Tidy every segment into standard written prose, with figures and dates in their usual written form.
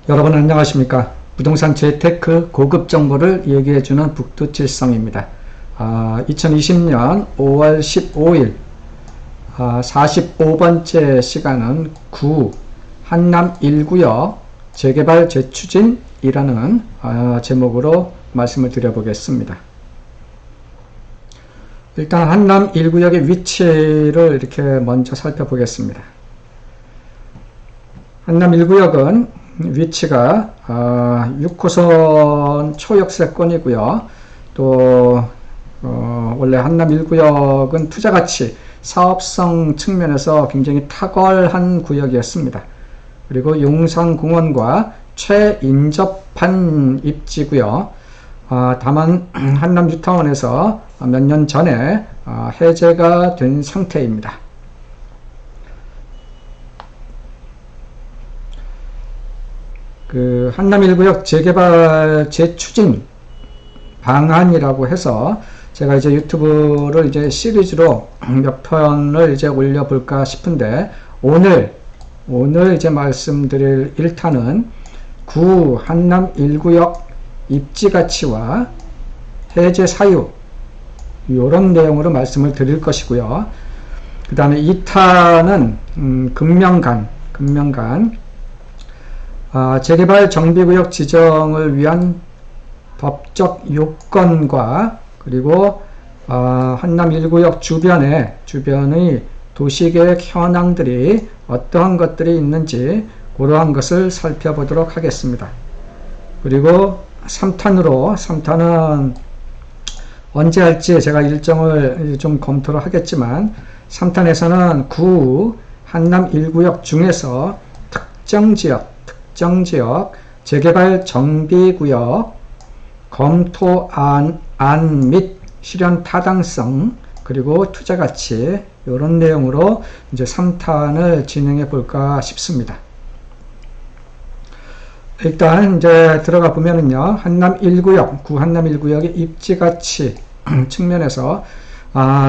여러분 안녕하십니까? 부동산 재테크 고급 정보를 얘기해주는 북두칠성입니다. 2020년 5월 15일 45번째 시간은 구 한남 1구역 재개발 재추진이라는 제목으로 말씀을 드려보겠습니다. 일단 한남 1구역의 위치를 이렇게 먼저 살펴보겠습니다. 한남 1구역은 위치가 6호선 초역세권이고요. 또 원래 한남 1구역은 투자가치, 사업성 측면에서 굉장히 탁월한 구역이었습니다. 그리고 용산공원과 최인접한 입지고요. 다만 한남 뉴타운에서 몇 년 전에 해제가 된 상태입니다. 그 한남 1구역 재개발 재추진 방안이라고 해서 제가 이제 유튜브를 이제 시리즈로 몇 편을 이제 올려볼까 싶은데 오늘 이제 말씀드릴 1탄은 구 한남 1구역 입지 가치와 해제 사유 이런 내용으로 말씀을 드릴 것이고요. 그 다음에 2탄은 금명간 재개발 정비구역 지정을 위한 법적 요건과 그리고 한남 1구역 주변의 도시계획 현황들이 어떠한 것들이 있는지 그러한 것을 살펴보도록 하겠습니다. 그리고 3탄은 언제 할지 제가 일정을 좀 검토를 하겠지만 3탄에서는 구 한남 1구역 중에서 특정 지역 재개발 정비구역 검토안 및 실현 타당성 그리고 투자가치 이런 내용으로 이제 3탄을 진행해 볼까 싶습니다. 일단 이제 들어가 보면은요, 한남 1구역, 구 한남 1구역의 입지가치 측면에서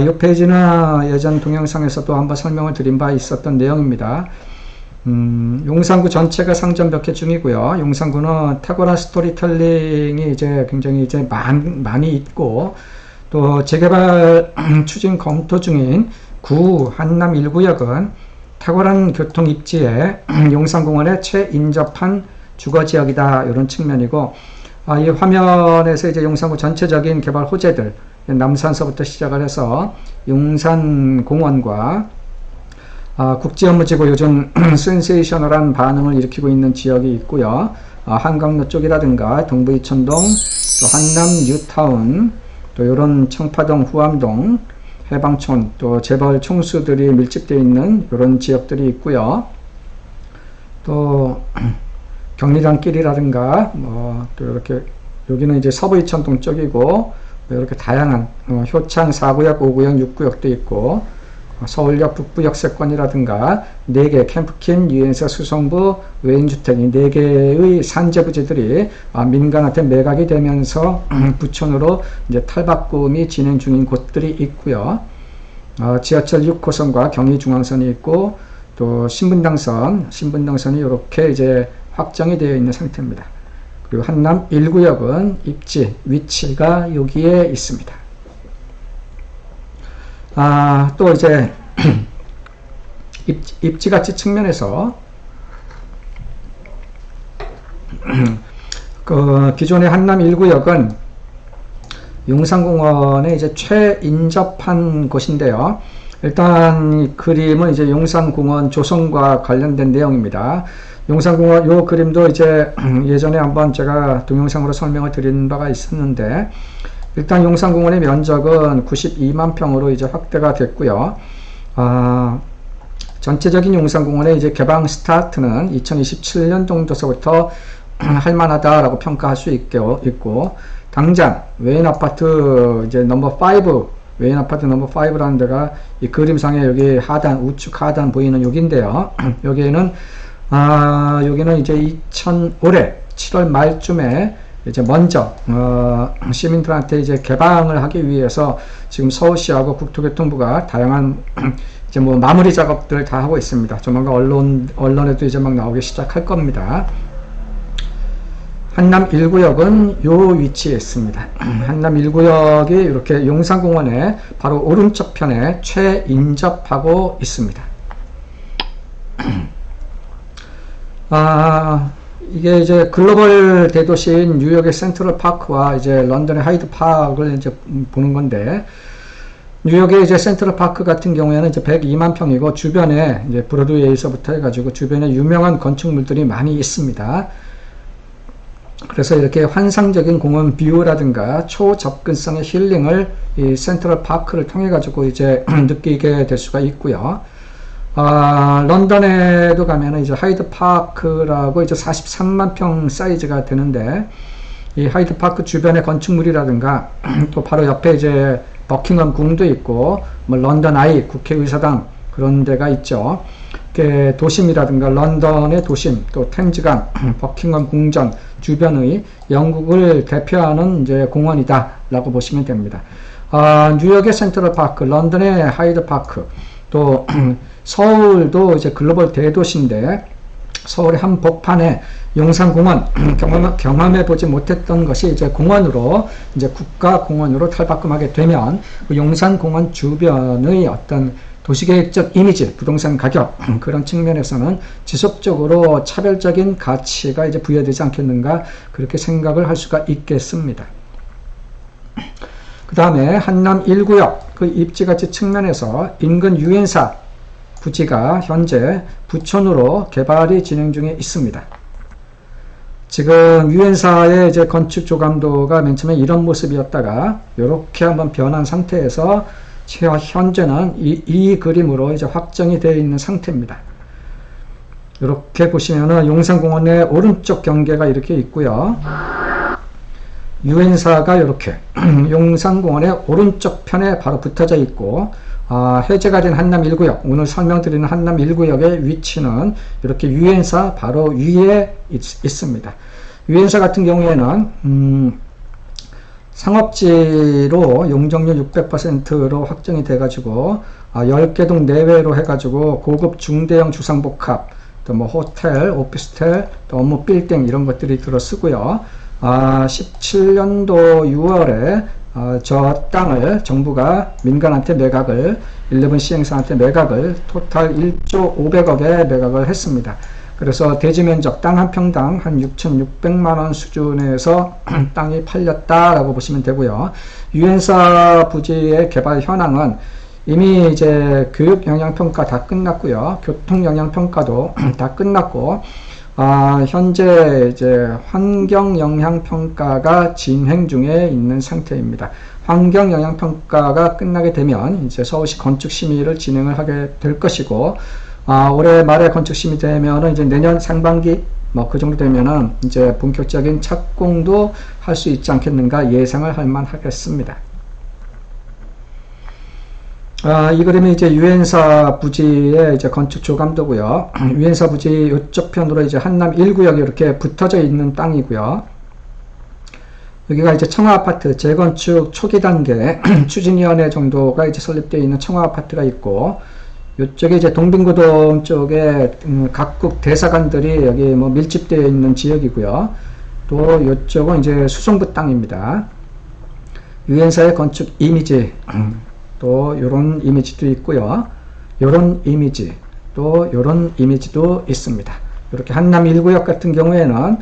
이 페이지는 예전 동영상에서도 한번 설명을 드린 바 있었던 내용입니다. 용산구 전체가 상점 몇 개 중이고요. 용산구는 탁월한 스토리텔링이 이제 굉장히 이제 많이 있고, 또 재개발 추진 검토 중인 구 한남 1구역은 탁월한 교통 입지에 용산공원에 최인접한 주거지역이다. 이런 측면이고, 이 화면에서 이제 용산구 전체적인 개발 호재들, 남산서부터 시작을 해서 용산공원과 국제업무지구 요즘 센세이셔널한 반응을 일으키고 있는 지역이 있고요. 한강로 쪽이라든가 동부이천동, 또 한남 뉴타운, 또 이런 청파동, 후암동, 해방촌, 또 재벌 총수들이 밀집되어 있는 이런 지역들이 있고요. 또 경리단길이라든가 또 이렇게 여기는 이제 서부이천동 쪽이고 이렇게 다양한 효창 4구역, 5구역, 6구역도 있고 서울역 북부역세권이라든가 4개 캠프킨, 유엔사, 수성부, 외인주택 이 4개의 산재부지들이 민간한테 매각이 되면서 부촌으로 이제 탈바꿈이 진행 중인 곳들이 있고요. 지하철 6호선과 경의중앙선이 있고 또 신분당선이 이렇게 이제 확정이 되어 있는 상태입니다. 그리고 한남 1구역은 입지, 위치가 여기에 있습니다. 또 이제 입지가치 측면에서 그 기존의 한남 1구역은 용산공원에 이제 최인접한 곳인데요. 일단 이 그림은 이제 용산공원 조성과 관련된 내용입니다. 용산공원 요 그림도 이제 예전에 한번 제가 동영상으로 설명을 드린 바가 있었는데 일단 용산공원의 면적은 92만 평으로 이제 확대가 됐고요. 전체적인 용산공원의 이제 개방 스타트는 2027년 정도서부터 할만하다라고 평가할 수 있고, 당장 외인 아파트 이제 외인 아파트 넘버 5라는 데가 이 그림상에 여기 우측 하단 보이는 여기인데요. 여기는 이제 올해 7월 말쯤에 이제 먼저 시민들한테 이제 개방을 하기 위해서 지금 서울시하고 국토교통부가 다양한 이제 뭐 마무리 작업들을 다 하고 있습니다. 조만간 언론에도 이제 막 나오기 시작할 겁니다. 한남 1구역은 요 위치에 있습니다. 한남 1구역이 이렇게 용산공원의 바로 오른쪽 편에 최인접하고 있습니다. 이게 이제 글로벌 대도시인 뉴욕의 센트럴 파크와 이제 런던의 하이드 파크를 이제 보는 건데, 뉴욕의 이제 센트럴 파크 같은 경우에는 이제 102만 평이고, 주변에 이제 브로드웨이에서부터 해가지고 주변에 유명한 건축물들이 많이 있습니다. 그래서 이렇게 환상적인 공원 뷰라든가 초접근성의 힐링을 이 센트럴 파크를 통해 가지고 이제 느끼게 될 수가 있고요. 런던에도 가면은 이제 하이드 파크라고 이제 43만 평 사이즈가 되는데, 이 하이드 파크 주변의 건축물이라든가 또 바로 옆에 이제 버킹엄 궁도 있고, 뭐 런던 아이 국회의사당 그런 데가 있죠. 도심이라든가 런던의 도심, 또 템즈강, 버킹엄 궁전 주변의 영국을 대표하는 이제 공원이다라고 보시면 됩니다. 뉴욕의 센트럴 파크, 런던의 하이드 파크, 또 서울도 이제 글로벌 대도시인데, 서울의 한복판에 용산공원 경험해 보지 못했던 것이 이제 공원으로, 이제 국가공원으로 탈바꿈하게 되면 그 용산공원 주변의 어떤 도시계획적 이미지, 부동산 가격, 그런 측면에서는 지속적으로 차별적인 가치가 이제 부여되지 않겠는가, 그렇게 생각을 할 수가 있겠습니다. 그 다음에 한남 1구역, 그 입지가치 측면에서 인근 유엔사 부지가 현재 부촌으로 개발이 진행 중에 있습니다. 지금 유엔사의 이제 건축 조감도가 맨 처음에 이런 모습이었다가 이렇게 한번 변한 상태에서 현재는 이 그림으로 이제 확정이 되어 있는 상태입니다. 이렇게 보시면은 용산공원의 오른쪽 경계가 이렇게 있고요. 유엔사가 이렇게 용산공원의 오른쪽 편에 바로 붙어져 있고, 해제가 된 한남 1구역, 오늘 설명드리는 한남 1구역의 위치는 이렇게 유엔사 바로 위에 있습니다. 유엔사 같은 경우에는 상업지로 용적률 600%로 확정이 돼가지고 10개 동 내외로 해가지고 고급 중대형 주상복합, 또 뭐 호텔, 오피스텔, 또 업무 빌딩 이런 것들이 들어쓰고요. 17년도 6월에 저 땅을 정부가 민간한테 매각을, 11 시행사한테 매각을 토탈 1조 500억에 매각을 했습니다. 그래서 대지면적 땅 한 평당 한 6,600만원 수준에서 땅이 팔렸다라고 보시면 되고요. 유엔사 부지의 개발 현황은 이미 이제 교육 영향평가 다 끝났고요. 교통 영향평가도 다 끝났고, 현재 이제 환경 영향평가가 진행 중에 있는 상태입니다. 환경 영향평가가 끝나게 되면 이제 서울시 건축심의를 진행을 하게 될 것이고, 올해 말에 건축심의 되면은 이제 내년 상반기 뭐 그 정도 되면은 이제 본격적인 착공도 할 수 있지 않겠는가 예상을 할 만하겠습니다. 이 그림이 이제 유엔사 부지의 이제 건축 조감도고요. 유엔사 부지 이쪽 편으로 이제 한남 1구역이 이렇게 붙어져 있는 땅이고요. 여기가 이제 청아아파트 재건축 초기 단계 추진위원회 정도가 이제 설립되어 있는 청아아파트가 있고, 이쪽에 이제 동빙구동 쪽에 각국 대사관들이 여기 뭐 밀집되어 있는 지역이고요. 또 이쪽은 이제 수송부 땅입니다. 유엔사의 건축 이미지, 또 요런 이미지도 있고요. 요런 이미지, 또 요런 이미지도 있습니다. 이렇게 한남 1구역 같은 경우에는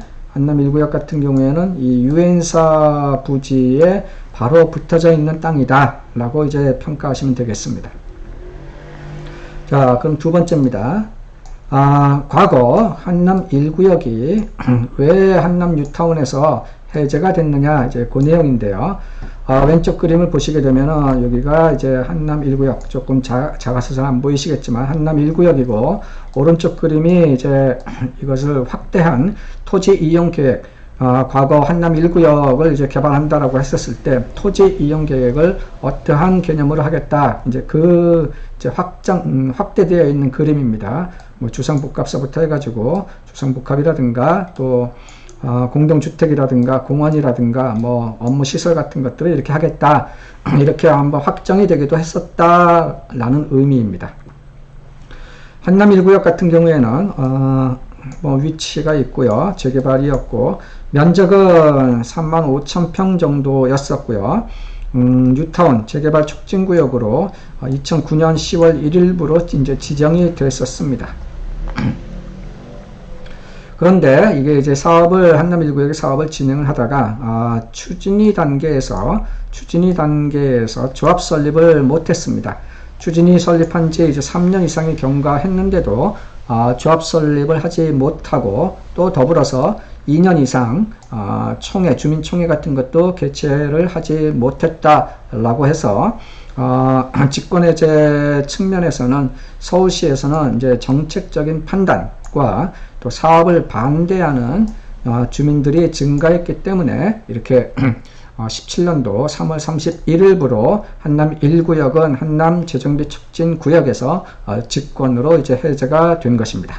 이 유엔사 부지에 바로 붙어져 있는 땅이다 라고 이제 평가하시면 되겠습니다. 자, 그럼 두 번째입니다. 과거 한남 1구역이 왜 한남 뉴타운에서 해제가 됐느냐, 이제 그 내용인데요. 왼쪽 그림을 보시게 되면은 여기가 이제 한남 1구역, 조금 작아서 잘 안 보이시겠지만 한남 1구역이고, 오른쪽 그림이 이제 이것을 확대한 토지 이용 계획, 과거 한남 1구역을 이제 개발한다라고 했었을 때 토지 이용 계획을 어떠한 개념으로 하겠다, 이제 이제 확대되어 있는 그림입니다. 뭐 주상복합서부터 해가지고 주상복합이라든가 또 공동주택이라든가 공원이라든가 뭐 업무시설 같은 것들을 이렇게 하겠다, 이렇게 한번 확정이 되기도 했었다라는 의미입니다. 한남 1구역 같은 경우에는 뭐 위치가 있고요. 재개발이었고, 면적은 35,000평 정도였었고요. 뉴타운 재개발 촉진구역으로 2009년 10월 1일부로 이제 지정이 됐었습니다. 그런데 이게 이제 한남 1구역의 사업을 진행을 하다가 추진위 단계에서 조합 설립을 못했습니다. 추진위 설립한 지 이제 3년 이상이 경과했는데도 조합 설립을 하지 못하고, 또 더불어서 2년 이상 주민총회 같은 것도 개최를 하지 못했다라고 해서 직권해제 측면에서는 서울시에서는 이제 정책적인 판단과 또 사업을 반대하는 주민들이 증가했기 때문에 이렇게 17년도 3월 31일부로 한남 1구역은 한남 재정비 촉진 구역에서 직권으로 이제 해제가 된 것입니다.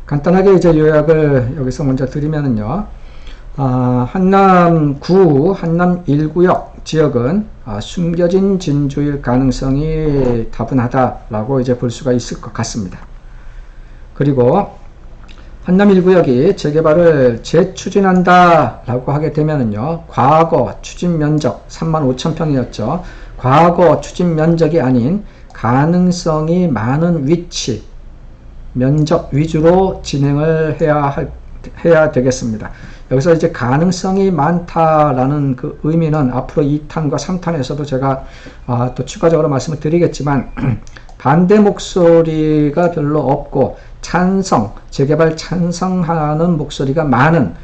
간단하게 이제 요약을 여기서 먼저 드리면은요, 한남구, 한남 1구역 지역은 숨겨진 진주일 가능성이 다분하다라고 이제 볼 수가 있을 것 같습니다. 그리고 한남 1구역이 재개발을 재추진한다 라고 하게 되면은요, 과거 추진 면적 35,000평이었죠. 과거 추진 면적이 아닌 가능성이 많은 위치, 면적 위주로 진행을 해야 되겠습니다. 여기서 이제 가능성이 많다라는 그 의미는 앞으로 2탄과 3탄에서도 제가 또 추가적으로 말씀을 드리겠지만, 반대 목소리가 별로 없고 재개발 찬성하는 목소리가 많은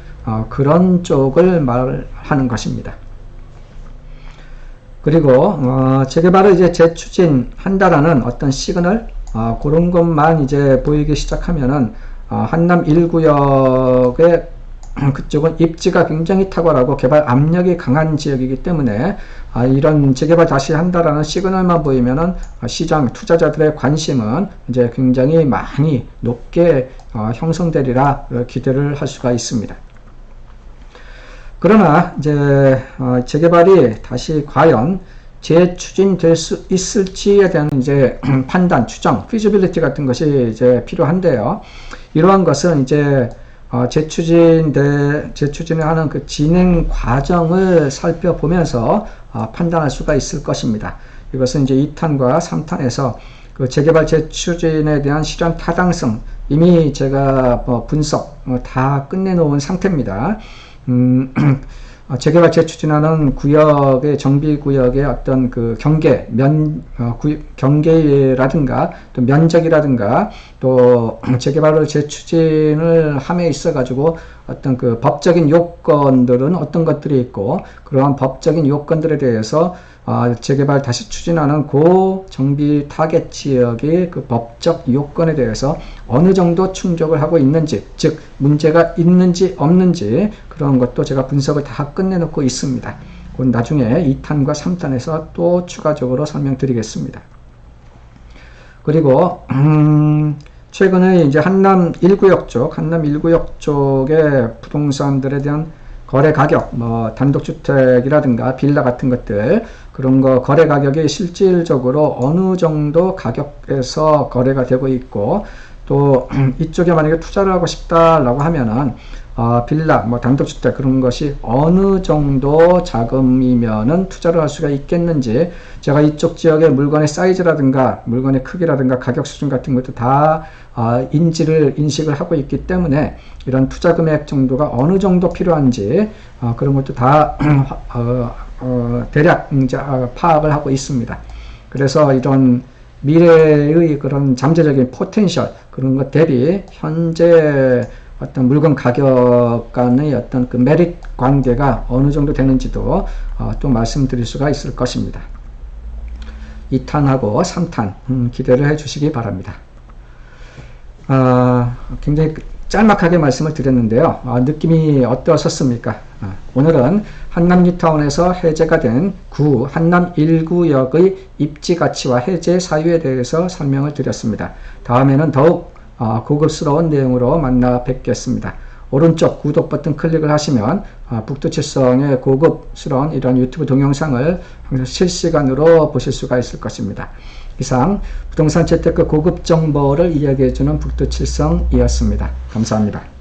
그런 쪽을 말하는 것입니다. 그리고 재개발을 이제 재추진한다라는 어떤 시그널, 그런 것만 이제 보이기 시작하면은 한남 1구역의 그쪽은 입지가 굉장히 탁월하고 개발 압력이 강한 지역이기 때문에 이런 재개발 다시 한다라는 시그널만 보이면은 시장 투자자들의 관심은 이제 굉장히 많이 높게 형성되리라 기대를 할 수가 있습니다. 그러나 이제 재개발이 다시 과연 재추진될 수 있을지에 대한 이제 판단, 추정, feasibility 같은 것이 이제 필요한데요. 이러한 것은 이제 재추진을 하는 그 진행 과정을 살펴보면서 판단할 수가 있을 것입니다. 이것은 이제 2탄과 3탄에서 그 재개발 재추진에 대한 실현 타당성 이미 제가 분석 다 끝내놓은 상태입니다. 재개발 재추진하는 구역의 정비구역의 어떤 그 경계라든가 또 면적이라든가 또 재개발을 재추진을 함에 있어 가지고 어떤 그 법적인 요건들은 어떤 것들이 있고, 그러한 법적인 요건들에 대해서 재개발 다시 추진하는 고 정비 타겟 지역의 그 법적 요건에 대해서 어느 정도 충족을 하고 있는지, 즉 문제가 있는지 없는지 그런 것도 제가 분석을 다 끝내놓고 있습니다. 그건 나중에 2탄과 3탄에서 또 추가적으로 설명드리겠습니다. 그리고 최근에 이제 한남 1구역 쪽의 부동산들에 대한 거래 가격, 단독주택이라든가 빌라 같은 것들, 그런 거 거래 가격이 실질적으로 어느 정도 가격에서 거래가 되고 있고, 또 이쪽에 만약에 투자를 하고 싶다라고 하면은 빌라, 단독주택 그런 것이 어느 정도 자금이면은 투자를 할 수가 있겠는지, 제가 이쪽 지역의 물건의 사이즈라든가 물건의 크기라든가 가격 수준 같은 것도 다 인식을 하고 있기 때문에 이런 투자 금액 정도가 어느 정도 필요한지 그런 것도 다 대략 이제 파악을 하고 있습니다. 그래서 이런 미래의 그런 잠재적인 포텐셜 그런 것 대비 현재 어떤 물건 가격 간의 어떤 그 메릿 관계가 어느 정도 되는지도 또 말씀드릴 수가 있을 것입니다. 2탄하고 3탄 기대를 해 주시기 바랍니다. 굉장히 짤막하게 말씀을 드렸는데요. 느낌이 어떠셨습니까? 오늘은 한남 뉴타운에서 해제가 된 구 한남 1구역의 입지 가치와 해제 사유에 대해서 설명을 드렸습니다. 다음에는 더욱 고급스러운 내용으로 만나 뵙겠습니다. 오른쪽 구독 버튼 클릭을 하시면 북두칠성의 고급스러운 이런 유튜브 동영상을 항상 실시간으로 보실 수가 있을 것입니다. 이상 부동산 재테크 고급 정보를 이야기해주는 북두칠성이었습니다. 감사합니다.